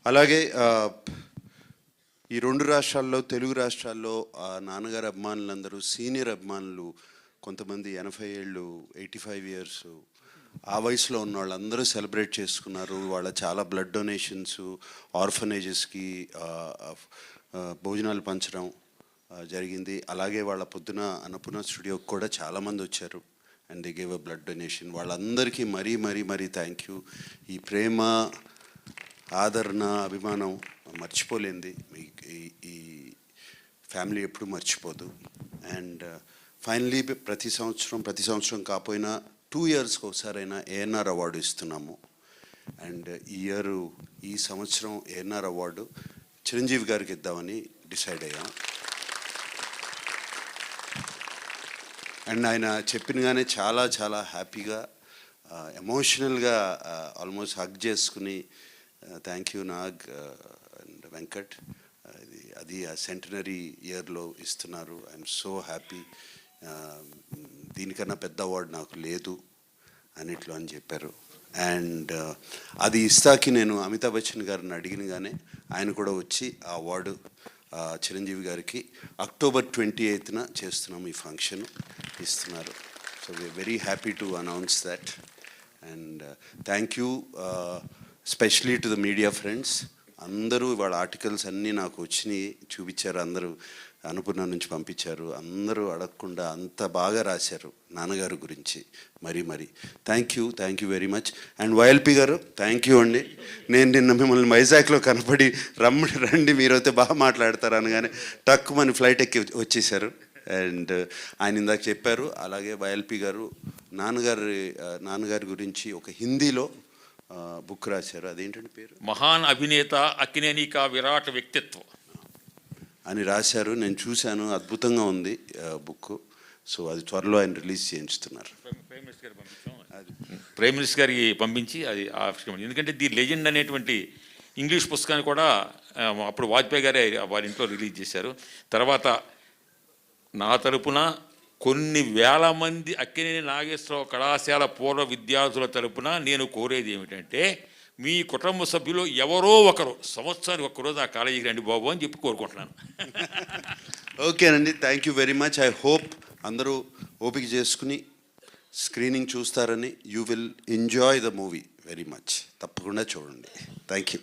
అలాగే ఈ రెండు రాష్ట్రాల్లో, తెలుగు రాష్ట్రాల్లో నాన్నగారు అభిమానులందరూ, సీనియర్ అభిమానులు కొంతమంది 80 ఏళ్ళు, 85 ఇయర్స్ ఆ వయసులో ఉన్న వాళ్ళందరూ సెలబ్రేట్ చేసుకున్నారు. వాళ్ళ చాలా బ్లడ్ డొనేషన్స్, ఆర్ఫనేజెస్కి భోజనాలు పంచడం జరిగింది. అలాగే వాళ్ళ పొద్దున అన్నపూర్ణ స్టూడియోకి కూడా చాలామంది వచ్చారు and they gave a blood donation. వాళ్ళందరికీ మరీ మరీ మరీ థ్యాంక్ యూ. ఈ ప్రేమ, ఆదరణ, అభిమానం మర్చిపోలేంది. ఈ ఫ్యామిలీ ఎప్పుడు మర్చిపోదు. అండ్ ఫైనలీ ప్రతి సంవత్సరం కాకపోయినా 2 ఇయర్స్కి ఒకసారైనా ఏఎన్ఆర్ అవార్డు ఇస్తున్నాము. అండ్ ఈ సంవత్సరం ఏఎన్ఆర్ అవార్డు చిరంజీవి గారికి ఇద్దామని డిసైడ్ అయ్యాం. అండ్ ఆయన చెప్పినగానే చాలా చాలా హ్యాపీగా, ఎమోషనల్గా ఆల్మోస్ట్ హగ్ చేసుకుని thank you Nag and Venkat, అది ఆ సెంటనరీ ఇయర్లో ఇస్తున్నారు. I'm so happy. దీనికన్నా పెద్ద అవార్డు నాకు లేదు అన్నిట్లో అని చెప్పారు. అండ్ అది ఇస్తాకి నేను అమితాబ్ బచ్చన్ గారిని అడిగినగానే ఆయన కూడా వచ్చి ఆ అవార్డు చిరంజీవి గారికి అక్టోబర్ 28న చేస్తున్నాము, ఈ ఫంక్షన్ ఇస్తున్నారు. So we are very happy to announce that. And thank you specially to the media friends. అందరూ వాళ్ళ ఆర్టికల్స్ అన్నీ నాకు వచ్చినాయి, చూపించారు. అందరూ అనుపూర్ణ నుంచి పంపించారు. అందరూ అడగకుండా అంత బాగా రాశారు నాన్నగారు గురించి. మరీ thank you very much. And YLP గారు థ్యాంక్ యూ అండి. నేను నిన్న మిమ్మల్ని వైజాగ్లో కనపడి రండి మీరైతే బాగా మాట్లాడతారు అనగానే టక్కుమని ఫ్లైట్ ఎక్కి వచ్చేసారు. అండ్ ఆయన ఇందాక చెప్పారు. అలాగే వైఎల్పి గారు నాన్నగారి గురించి ఒక హిందీలో బుక్ రాశారు. అదేంటంటే పేరు మహాన్ అభినేత అక్కినేని కా విరాట్ వ్యక్తిత్వం అని రాశారు. నేను చూశాను, అద్భుతంగా ఉంది బుక్. సో అది త్వరలో ఆయన రిలీజ్ చేయించుతున్నారు. ప్రైమ్ మినిస్టర్ గారికి పంపించి అది ఆవిష్కరణ. ఎందుకంటే ది లెజెండ్ అనేటువంటి ఇంగ్లీష్ పుస్తకాన్ని కూడా అప్పుడు వాజ్పేయి గారే వారి ఇంట్లో రిలీజ్ చేశారు. తర్వాత నా తరపున కొన్ని వేల మంది అక్కినేని నాగేశ్వరరావు కళాశాల పూర్వ విద్యార్థుల తరపున నేను కోరేది ఏమిటంటే, మీ కుటుంబ సభ్యులు ఎవరో ఒకరు సంవత్సరానికి ఒక్కరోజు ఆ కాలేజీకి రండి బాబు అని చెప్పి కోరుకుంటున్నాను. ఓకేనండి, thank you very much. I hope అందరూ ఓపిక చేసుకుని స్క్రీనింగ్ చూస్తారని. You will enjoy the movie very much. తప్పకుండా చూడండి. Thank you.